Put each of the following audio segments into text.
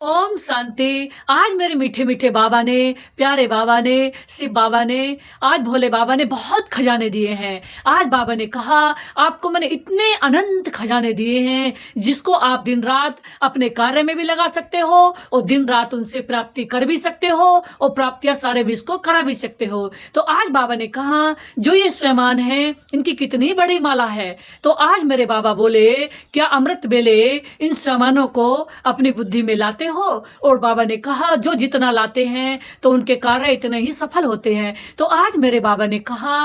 ओम शांति। आज मेरे मीठे मीठे बाबा ने, प्यारे बाबा ने, शिव बाबा ने, आज भोले बाबा ने बहुत खजाने दिए हैं। आज बाबा ने कहा आपको मैंने इतने अनंत खजाने दिए हैं जिसको आप दिन रात अपने कार्य में भी लगा सकते हो और दिन रात उनसे प्राप्ति कर भी सकते हो और प्राप्तियां सारे विश्व को करा भी सकते हो। तो आज बाबा ने कहा जो ये स्वयमान है इनकी कितनी बड़ी माला है। तो आज मेरे बाबा बोले क्या अमृत बेले इन स्वयमानों को अपनी बुद्धि में लाते हो। और बाबा ने कहा जो जितना लाते हैं तो उनके कार्य इतने ही सफल होते हैं। तो आज मेरे बाबा ने कहा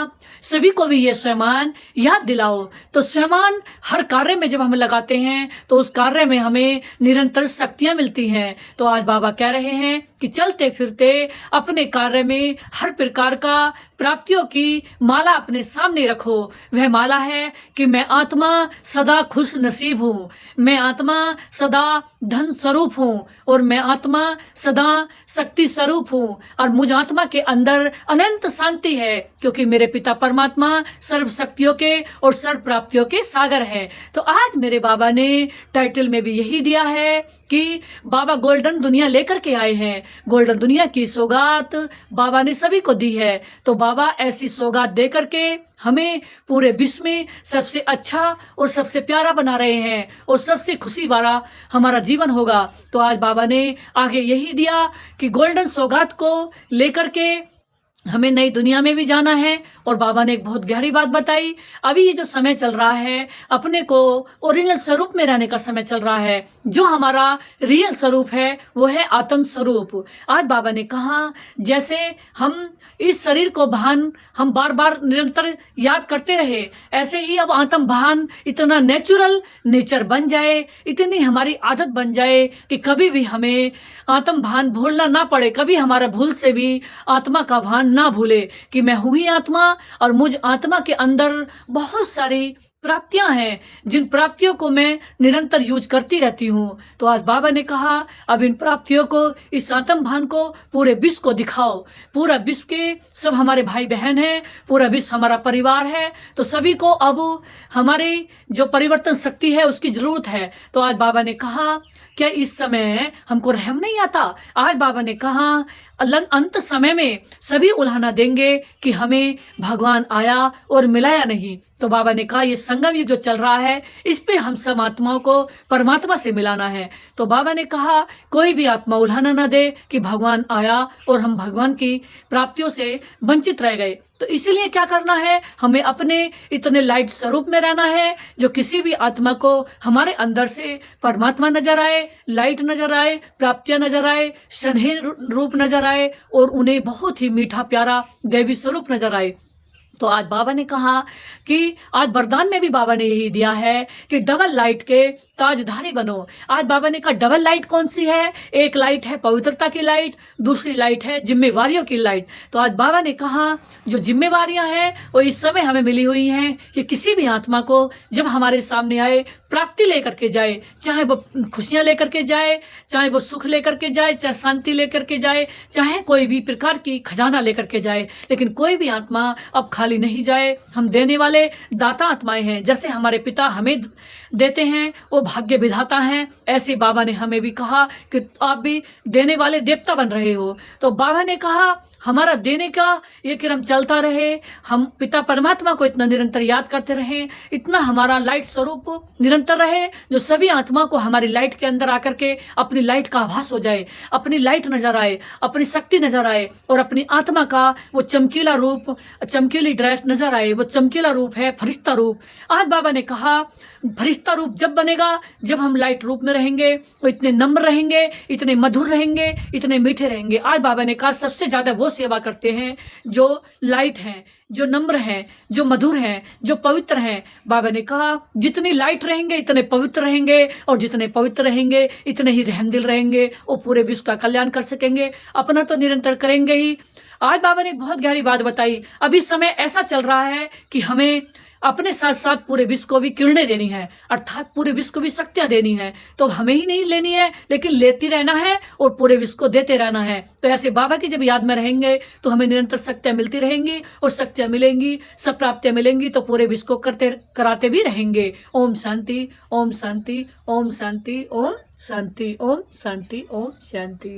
सभी को भी ये स्वयमान याद दिलाओ। तो स्वयमान हर कार्य में जब हम लगाते हैं तो उस कार्य में हमें निरंतर शक्तियां मिलती हैं। तो आज बाबा कह रहे हैं कि चलते फिरते अपने कार्य में हर प्रकार का प्राप्तियों की माला अपने सामने रखो। वह माला है कि मैं आत्मा सदा खुश नसीब हूँ, मैं आत्मा सदा धन स्वरूप हूँ और मैं आत्मा सदा शक्ति स्वरूप हूँ और मुझ आत्मा के अंदर अनंत शांति है क्योंकि मेरे पिता परमात्मा सर्व शक्तियों के और सर्व प्राप्तियों के सागर है। तो आज मेरे बाबा ने टाइटल में भी यही दिया है कि बाबा गोल्डन दुनिया लेकर के आए हैं। गोल्डन दुनिया की सौगात बाबा ने सभी को दी है। तो बाबा ऐसी सौगात दे करके हमें पूरे विश्व में सबसे अच्छा और सबसे प्यारा बना रहे हैं और सबसे खुशी वाला हमारा जीवन होगा। तो आज बाबा ने आगे यही दिया कि गोल्डन सौगात को लेकर के हमें नई दुनिया में भी जाना है। और बाबा ने एक बहुत गहरी बात बताई, अभी ये जो समय चल रहा है अपने को ओरिजिनल स्वरूप में रहने का समय चल रहा है। जो हमारा रियल स्वरूप है वो है आत्म स्वरूप। आज बाबा ने कहा जैसे हम इस शरीर को भान हम बार बार निरंतर याद करते रहे, ऐसे ही अब आत्म भान इतना नेचुरल नेचर बन जाए, इतनी हमारी आदत बन जाए कि कभी भी हमें आत्म भान भूलना ना पड़े। कभी हमारा भूल से भी आत्मा का भान ना भूले कि मैं हूँ ही आत्मा और मुझ आत्मा के अंदर बहुत सारी प्राप्तियां हैं जिन प्राप्तियों को मैं निरंतर यूज करती रहती हूँ। तो आज बाबा ने कहा अब इन प्राप्तियों को, इस आत्म भान को पूरे विश्व को दिखाओ। पूरा विश्व के सब हमारे भाई बहन हैं, पूरा विश्व हमारा परिवार है। तो सभी को अब हमारी जो परिवर्तन शक्ति है उसकी जरूरत है। तो आज बाबा ने कहा क्या इस समय हमको रहम नहीं आता। आज बाबा ने कहा अंत समय में सभी उल्हाना देंगे कि हमें भगवान आया और मिलाया नहीं। तो बाबा ने कहा ये संगम युग जो चल रहा है इस पे हम सब आत्माओं को परमात्मा से मिलाना है। तो बाबा ने कहा कोई भी आत्मा उल्हाना ना दे कि भगवान आया और हम भगवान की प्राप्तियों से वंचित रह गए। तो इसीलिए क्या करना है, हमें अपने इतने लाइट स्वरूप में रहना है जो किसी भी आत्मा को हमारे अंदर से परमात्मा नजर आए, लाइट नजर आए, प्राप्तियां नजर आए, स्नेह रूप नजर आए और उन्हें बहुत ही मीठा प्यारा दैवी स्वरूप नजर आए। तो आज बाबा ने कहा कि आज वरदान में भी बाबा ने यही दिया है कि डबल लाइट के ताजधारी बनो। आज बाबा ने कहा डबल लाइट कौन सी है, एक लाइट है पवित्रता की लाइट, दूसरी लाइट है जिम्मेवारियों की लाइट। तो आज बाबा ने कहा जो जिम्मेवारियां हैं वो इस समय हमें मिली हुई हैं कि किसी भी आत्मा को जब हमारे सामने आए प्राप्ति लेकर के जाए, चाहे वो खुशियां लेकर के जाए, चाहे वो सुख लेकर के जाए, चाहे शांति लेकर के जाए, चाहे कोई भी प्रकार की खजाना लेकर के जाए, लेकिन कोई भी आत्मा अब खाली नहीं जाए। हम देने वाले दाता आत्माएं हैं। जैसे हमारे पिता हमें देते हैं वो भाग्य विधाता हैं, ऐसे बाबा ने हमें भी कहा कि आप भी देने वाले देवता बन रहे हो। तो बाबा ने कहा हमारा देने का ये क्रम चलता रहे, हम पिता परमात्मा को इतना निरंतर याद करते रहें, इतना हमारा लाइट स्वरूप निरंतर रहे जो सभी आत्मा को हमारी लाइट के अंदर आकर के अपनी लाइट का आभास हो जाए, अपनी लाइट नजर आए, अपनी शक्ति नजर आए और अपनी आत्मा का वो चमकीला रूप, चमकीली ड्रेस नजर आए। वो चमकीला रूप है फरिश्ता रूप। आज बाबा ने कहा फरिश्ता रूप जब बनेगा जब हम लाइट रूप में रहेंगे, तो इतने नम्र रहेंगे, इतने मधुर रहेंगे, इतने मीठे रहेंगे। आज बाबा ने कहा सबसे ज्यादा वो सेवा करते हैं जो लाइट हैं, जो नम्र हैं, जो मधुर हैं, जो पवित्र हैं। बाबा ने कहा जितनी लाइट रहेंगे इतने पवित्र रहेंगे और जितने पवित्र रहेंगे इतने ही रहमदिल रहेंगे और पूरे विश्व का कल्याण कर सकेंगे। अपना तो निरंतर करेंगे ही। आज बाबा ने बहुत गहरी बात बताई, अभी समय ऐसा चल रहा है कि हमें अपने साथ साथ पूरे विश्व को भी किरणें देनी है, अर्थात पूरे विश्व को भी शक्तियां देनी है। तो हमें ही नहीं लेनी है, लेकिन लेती रहना है और पूरे विश्व को देते रहना है। तो ऐसे बाबा की जब याद में रहेंगे तो हमें निरंतर शक्तियां मिलती रहेंगी और शक्तियां मिलेंगी, सब प्राप्तियां मिलेंगी, तो पूरे विश्व को कराते भी रहेंगे। ओम शांति, ओम शांति, ओम शांति, ओम शांति, ओम शांति, ओम शांति।